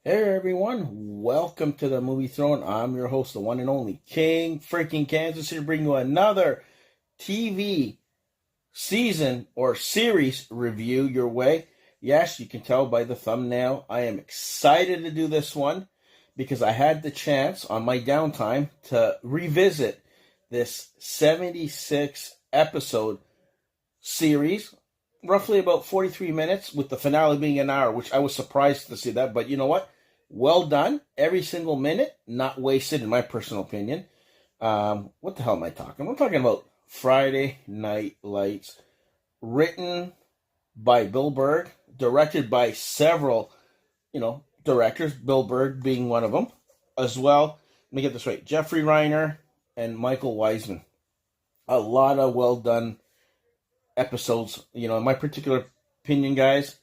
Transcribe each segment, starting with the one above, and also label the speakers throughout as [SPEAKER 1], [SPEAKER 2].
[SPEAKER 1] Hey everyone, welcome to the Movie Throne. I'm your host, the one and only King freaking Kansas, here to bring you another TV season or series review your way. Yes, you can tell by the thumbnail, I am excited to do this one because I had the chance on my downtime to revisit this 76 episode series, roughly about 43 minutes, with the finale being an hour, which I was surprised to see that, but you know what? Well done. Every single minute, not wasted, in my personal opinion. What the hell am I talking? I'm talking about Friday Night Lights, written by Bill Berg, directed by several, directors, Bill Berg being one of them, as well. Let me get this right. Jeffrey Reiner and Michael Wiseman. A lot of well done episodes. In my particular opinion, guys,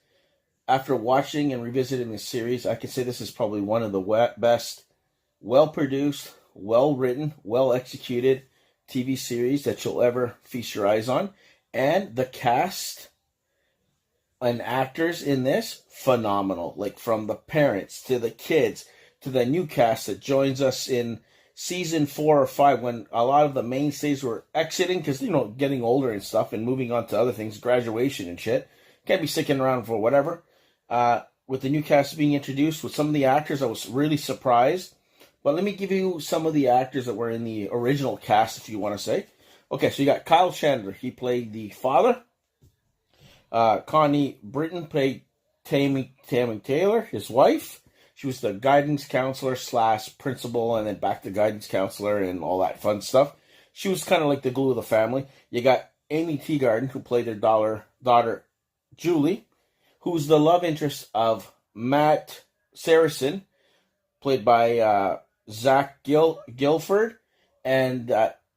[SPEAKER 1] after watching and revisiting this series, I can say this is probably one of the best, well-produced, well-written, well-executed TV series that you'll ever feast your eyes on. And the cast and actors in this, phenomenal. Like, from the parents to the kids to the new cast that joins us in season 4 or 5, when a lot of the mainstays were exiting because, getting older and stuff and moving on to other things, graduation and shit. Can't be sticking around for whatever. With the new cast being introduced, with some of the actors, I was really surprised. But let me give you some of the actors that were in the original cast, if you want to say. Okay, so you got Kyle Chandler. He played the father. Connie Britton played Tammy Taylor, his wife. She was the guidance counselor / principal, and then back to guidance counselor and all that fun stuff. She was kind of like the glue of the family. You got Aimee Teegarden, who played their daughter Julie, who's the love interest of Matt Saracen, played by Zach Gilford. And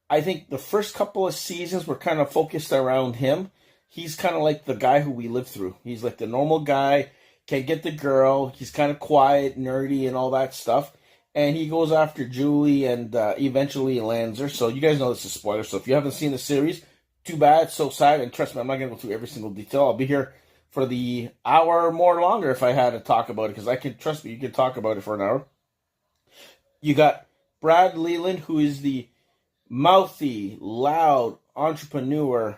[SPEAKER 1] I think the first couple of seasons were kind of focused around him. He's kind of like the guy who we lived through. He's like the normal guy, can't get the girl. He's kind of quiet, nerdy, and all that stuff. And he goes after Julie and eventually lands her. So you guys know this is a spoiler. So if you haven't seen the series, too bad, so sad. And trust me, I'm not going to go through every single detail. I'll be here for the hour or more longer if I had to talk about it, because trust me, you can talk about it for an hour. You got Brad Leland, who is the mouthy, loud entrepreneur.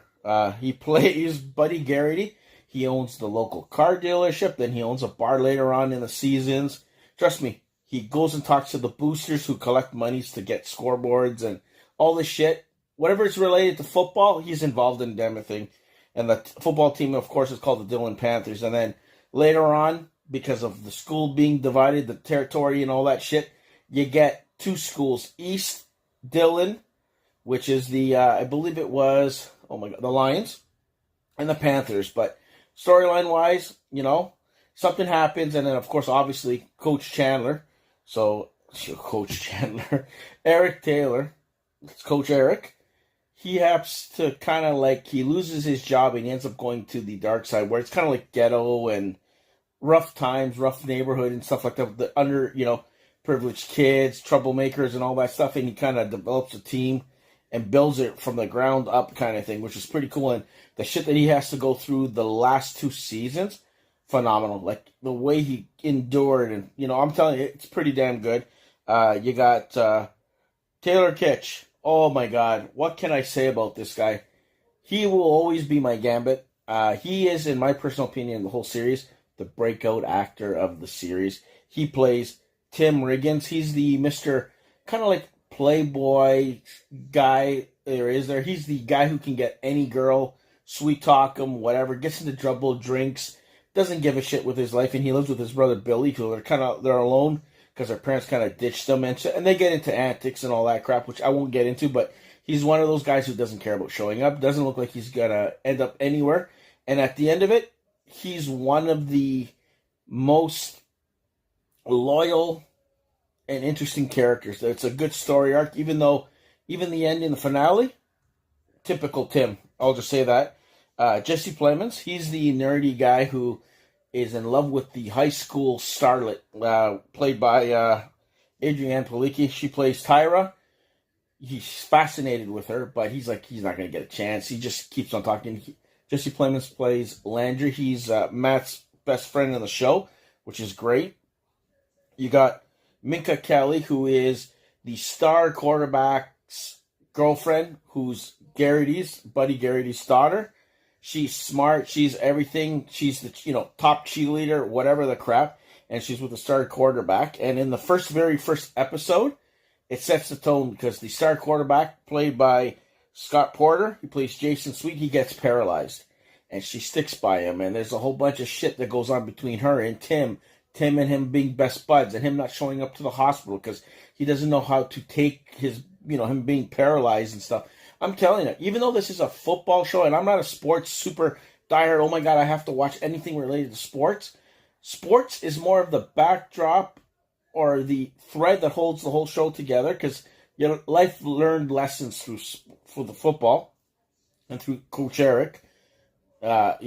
[SPEAKER 1] He plays Buddy Garrity. He owns the local car dealership. Then he owns a bar later on in the seasons. Trust me, he goes and talks to the boosters who collect monies to get scoreboards and all this shit. Whatever is related to football, he's involved in damn thing. And the football team, of course, is called the Dillon Panthers. And then later on, because of the school being divided, the territory and all that shit, you get two schools. East Dillon, which is the, I believe it was, the Lions, and the Panthers. But storyline-wise, something happens. And then, of course, obviously, Coach Chandler. Eric Taylor, it's Coach Eric. He has to kind of he loses his job and he ends up going to the dark side, where it's kind of like ghetto and rough times, rough neighborhood and stuff like that. The privileged kids, troublemakers and all that stuff. And he kind of develops a team and builds it from the ground up kind of thing, which is pretty cool. And the shit that he has to go through the last 2 seasons, phenomenal. Like the way he endured, and I'm telling you, it's pretty damn good. You got Taylor Kitsch. Oh my God, what can I say about this guy? He will always be my Gambit. He is, in my personal opinion, the whole series, the breakout actor of the series. He plays Tim Riggins. He's the Mr. kind of like playboy guy there is there. He's the guy who can get any girl, sweet talk him, whatever, gets into trouble, drinks, doesn't give a shit with his life, and he lives with his brother Billy, who they're alone because their parents kind of ditched them, and they get into antics and all that crap, which I won't get into, but he's one of those guys who doesn't care about showing up, doesn't look like he's going to end up anywhere, and at the end of it, he's one of the most loyal and interesting characters. It's a good story arc, even the end in the finale, typical Tim, I'll just say that. Jesse Plemons, he's the nerdy guy who is in love with the high school starlet, played by Adrienne Palicki. She plays Tyra. He's fascinated with her, but he's not going to get a chance. He just keeps on talking. Jesse Plemons plays Landry. He's Matt's best friend in the show, which is great. You got Minka Kelly, who is the star quarterback's girlfriend, who's Buddy Garrity's daughter. She's smart. She's everything. She's the top cheerleader, whatever the crap. And she's with the star quarterback. And in the very first episode, it sets the tone because the star quarterback, played by Scott Porter, he plays Jason Sweet, he gets paralyzed. And she sticks by him. And there's a whole bunch of shit that goes on between her and Tim. Tim and him being best buds, and him not showing up to the hospital because he doesn't know how to take his, him being paralyzed and stuff. I'm telling you, even though this is a football show, and I'm not a sports super diehard, oh my God, I have to watch anything related to sports. Sports is more of the backdrop or the thread that holds the whole show together because life learned lessons through the football and through Coach Eric, but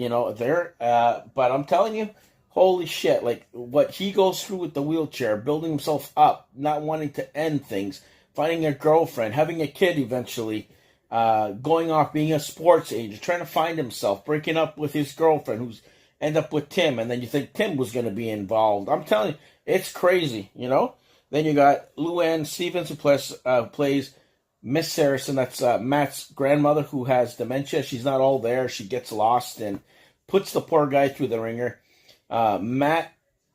[SPEAKER 1] I'm telling you, holy shit, like what he goes through with the wheelchair, building himself up, not wanting to end things, finding a girlfriend, having a kid eventually, going off, being a sports agent, trying to find himself, breaking up with his girlfriend who's end up with Tim, and then you think Tim was going to be involved. I'm telling you, it's crazy, Then you got Louanne Stevens, who plays Miss Saracen, that's Matt's grandmother who has dementia. She's not all there. She gets lost and puts the poor guy through the ringer. Matt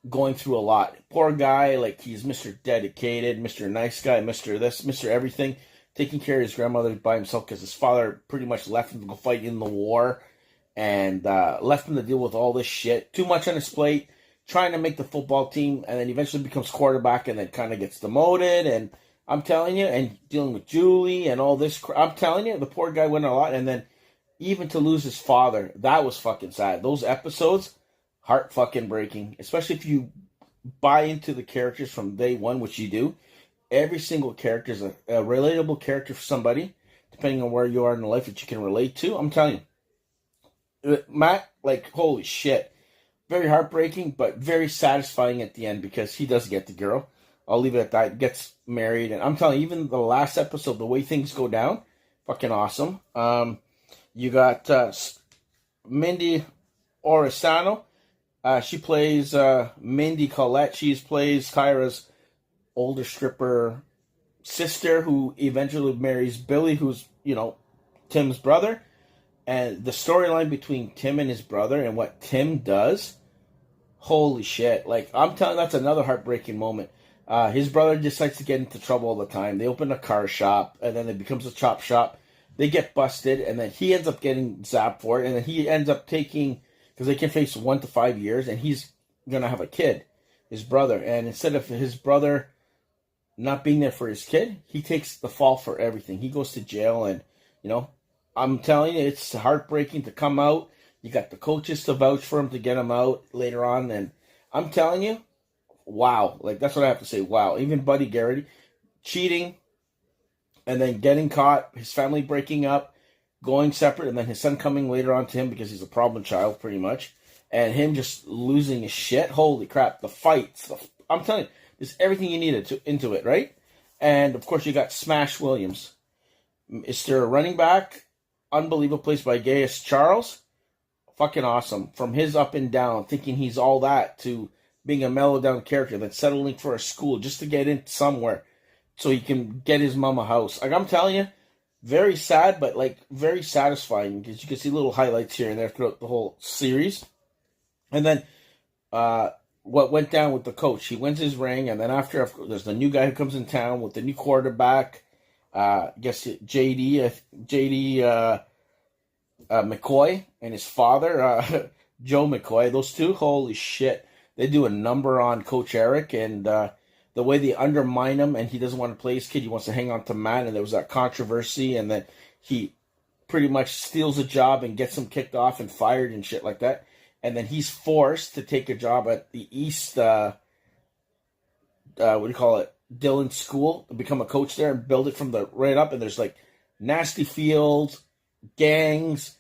[SPEAKER 1] going through a lot. Poor guy, like he's Mr. Dedicated, Mr. Nice Guy, Mr. This, Mr. Everything, taking care of his grandmother by himself because his father pretty much left him to go fight in the war and left him to deal with all this shit. Too much on his plate, trying to make the football team, and then eventually becomes quarterback and then kind of gets demoted. And I'm telling you, and dealing with Julie and all this. I'm telling you, the poor guy went a lot. And then even to lose his father, that was fucking sad. Those episodes, heart fucking breaking, especially if you buy into the characters from day one, which you do. Every single character is a relatable character for somebody, depending on where you are in life that you can relate to. I'm telling you, Matt, like, holy shit. Very heartbreaking, but very satisfying at the end because he does get the girl. I'll leave it at that. Gets married, and I'm telling you, even the last episode, the way things go down, fucking awesome. You got Mindy Oristano. She plays Mindy Collette. She plays Tyra's older stripper sister who eventually marries Billy, who's, Tim's brother. And the storyline between Tim and his brother and what Tim does, holy shit. Like, I'm telling you, that's another heartbreaking moment. His brother decides to get into trouble all the time. They open a car shop, and then it becomes a chop shop. They get busted, and then he ends up getting zapped for it, and then he ends up taking, because they can face 1 to 5 years, and he's going to have a kid, his brother. And instead of his brother not being there for his kid, he takes the fall for everything. He goes to jail, and, I'm telling you, it's heartbreaking to come out. You got the coaches to vouch for him to get him out later on, and I'm telling you, wow. Like, that's what I have to say, wow. Even Buddy Garrity, cheating, and then getting caught, his family breaking up, going separate, and then his son coming later on to him because he's a problem child, pretty much, and him just losing his shit. Holy crap, the fights. I'm telling you, there's everything you needed into it, right? And, of course, you got Smash Williams. Mr. Running Back, unbelievable, placed by Gaius Charles. Fucking awesome. From his up and down, thinking he's all that, to being a mellowed down character, then settling for a school just to get in somewhere so he can get his mom a house. Like, I'm telling you, very sad, but, like, very satisfying because you can see little highlights here and there throughout the whole series. And then what went down with the coach. He wins his ring, and then after, there's the new guy who comes in town with the new quarterback. I guess JD McCoy and his father, Joe McCoy. Those two, holy shit. They do a number on Coach Eric, and the way they undermine him, and he doesn't want to play his kid. He wants to hang on to Matt, and there was that controversy, and then he pretty much steals a job and gets him kicked off and fired and shit like that. And then he's forced to take a job at the East, Dillon School, to become a coach there and build it from the right up. And there's like nasty fields, gangs,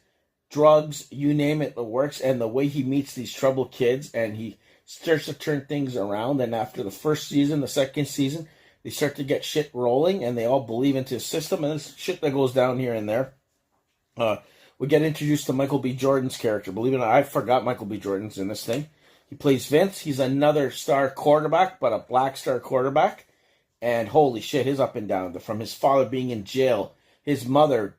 [SPEAKER 1] drugs, you name it, it works. And the way he meets these troubled kids, and he starts to turn things around. And after the first season, the second season, they start to get shit rolling, and they all believe into his system. And there's shit that goes down here and there. We get introduced to Michael B. Jordan's character. Believe it or not, I forgot Michael B. Jordan's in this thing. He plays Vince. He's another star quarterback, but a black star quarterback. And holy shit, his up and down. From his father being in jail, his mother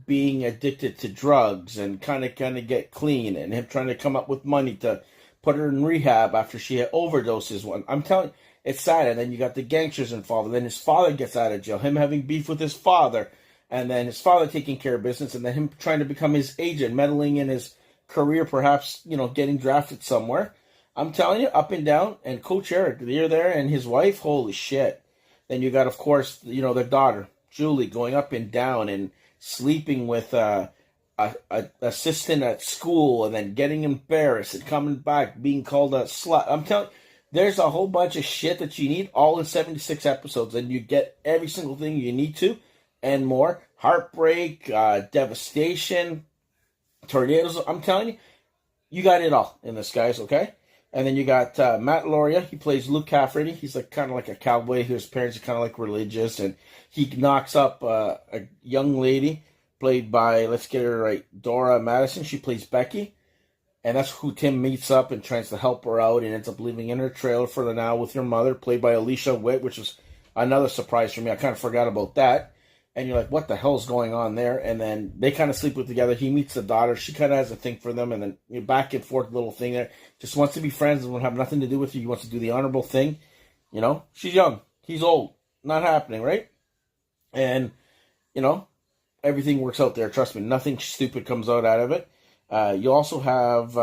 [SPEAKER 1] being addicted to drugs and kind of get clean, and him trying to come up with money to put her in rehab after she had overdoses. I'm telling you, it's sad. And then you got the gangsters involved. And then his father gets out of jail. Him having beef with his father. And then his father taking care of business. And then him trying to become his agent, meddling in his career, perhaps, getting drafted somewhere. I'm telling you, up and down. And Coach Eric, they're there. And his wife, holy shit. Then you got, of course, their daughter, Julie, going up and down and sleeping with a assistant at school, and then getting embarrassed and coming back, being called a slut. I'm telling you, there's a whole bunch of shit that you need, all in 76 episodes, and you get every single thing you need to, and more. Heartbreak, devastation, tornadoes. I'm telling you, you got it all in this, guys, okay? And then you got Matt Lauria. He plays Luke Cafferty. He's kind of like a cowboy. His parents are kind of like religious, and he knocks up a young lady played by, let's get her right, Dora Madison. She plays Becky, and that's who Tim meets up and tries to help her out, and ends up living in her trailer for the now with her mother, played by Alicia Witt, which was another surprise for me. I kind of forgot about that. And you're like, what the hell's going on there? And then they kind of sleep with together. He meets the daughter. She kind of has a thing for them, and then back and forth little thing there. Just wants to be friends and will have nothing to do with you. He wants to do the honorable thing. She's young. He's old. Not happening, right? And, everything works out there. Trust me, nothing stupid comes out of it. You also have,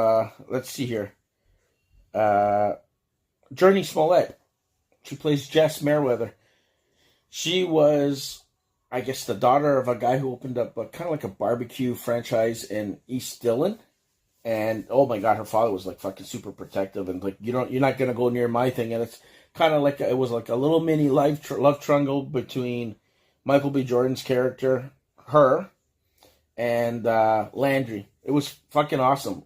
[SPEAKER 1] let's see here, Jurnee Smollett. She plays Jess Merriweather. She was, I guess, the daughter of a guy who opened up kind of like a barbecue franchise in East Dillon. And, oh my God, her father was like fucking super protective and like, you're not going to go near my thing. And it's kind of like, it was like a little mini love triangle between Michael B. Jordan's character, her, and Landry. It was fucking awesome,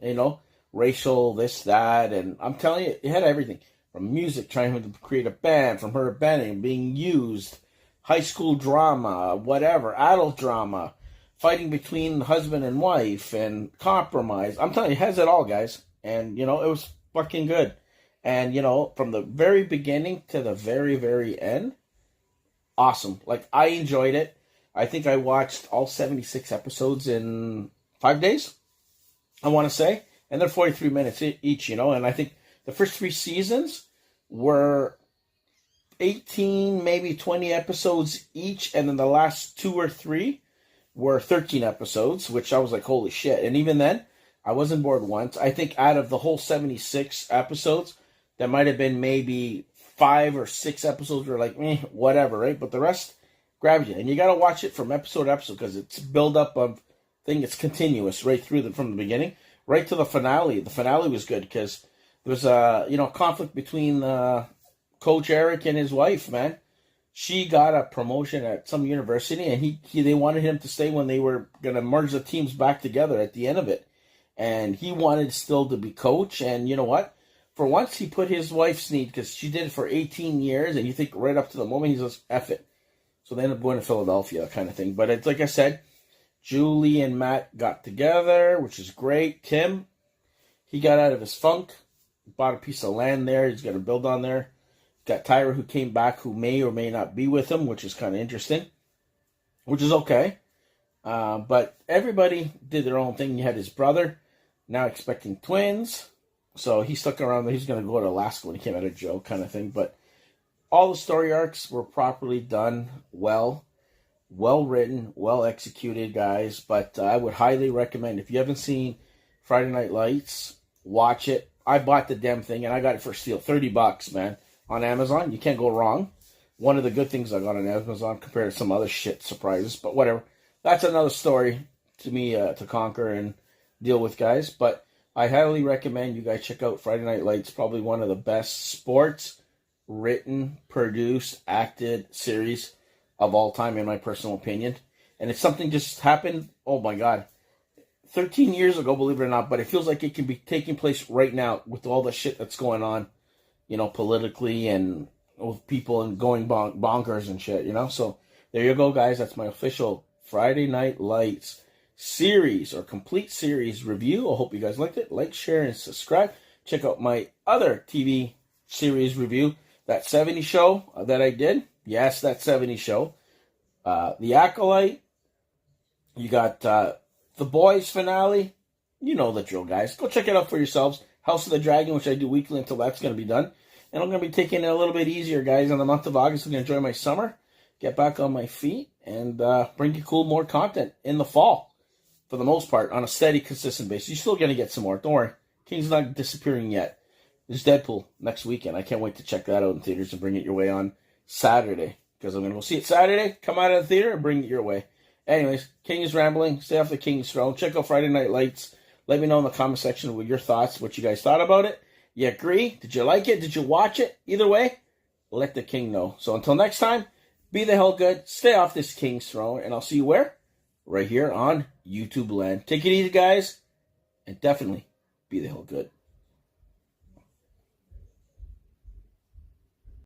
[SPEAKER 1] racial, this, that. And I'm telling you, it had everything. From music, trying to create a band, from her abandoning, being used, high school drama, whatever, adult drama, fighting between husband and wife, and compromise. I'm telling you, it has it all, guys. And, it was fucking good. And, from the very beginning to the very, very end, awesome. Like, I enjoyed it. I think I watched all 76 episodes in 5 days, I want to say. And they're 43 minutes each, And I think the first 3 seasons were 18, maybe 20 episodes each. And then the last 2 or 3 were 13 episodes, which I was like, holy shit. And even then, I wasn't bored once. I think out of the whole 76 episodes, there might have been maybe 5 or 6 episodes were like, whatever, right? But the rest grabs you. And you got to watch it from episode to episode because it's build up of thing. It's continuous right through from the beginning right to the finale. The finale was good because there was a conflict between Coach Eric and his wife, man. She got a promotion at some university, and they wanted him to stay when they were going to merge the teams back together at the end of it. And he wanted still to be coach, and you know what? For once, he put his wife's need, because she did it for 18 years, and you think right up to the moment, he's just, F it. So they ended up going to Philadelphia, kind of thing. But it's like I said, Julie and Matt got together, which is great. Tim, he got out of his funk, bought a piece of land there. He's going to build on there. Got Tyra, who came back, who may or may not be with him, which is kind of interesting, which is okay. But everybody did their own thing. You had his brother, now expecting twins. So he stuck around. He's going to go to Alaska when he came out of jail, kind of thing. But all the story arcs were properly done, well written, well executed, guys. But I would highly recommend, if you haven't seen Friday Night Lights, watch it. I bought the damn thing, and I got it for steal. $30, man, on Amazon. You can't go wrong. One of the good things I got on Amazon compared to some other shit surprises. But whatever. That's another story to me to conquer and deal with, guys. But I highly recommend you guys check out Friday Night Lights. Probably one of the best sports written, produced, acted series of all time, in my personal opinion. And if something just happened, oh my God, 13 years ago, believe it or not, but it feels like it can be taking place right now with all the shit that's going on, politically and with people and going bonkers and shit, So there you go, guys. That's my official Friday Night Lights series or complete series review. I hope you guys liked it. Like, share, and subscribe. check out my other TV series review, that 70s show that I did. Yes, that 70s show. The Acolyte. You got The Boys finale. You know the drill, guys. Go check it out for yourselves. House of the Dragon, which I do weekly until that's going to be done. And I'm going to be taking it a little bit easier, guys, in the month of August. I'm going to enjoy my summer, get back on my feet, and bring you more content in the fall, for the most part, on a steady, consistent basis. You're still going to get some more. Don't worry. King's not disappearing yet. There's Deadpool next weekend. I can't wait to check that out in theaters and bring it your way on Saturday, because I'm going to go see it Saturday, come out of the theater, and bring it your way. Anyways, King is rambling. Stay off the King's throne. Check out Friday Night Lights. Let me know in the comment section what your thoughts, what you guys thought about it. You agree? Did you like it? Did you watch it? Either way, let the King know. So until next time, be the hell good. Stay off this King's throne. And I'll see you where? Right here on YouTube land. Take it easy, guys. And definitely be the hell good.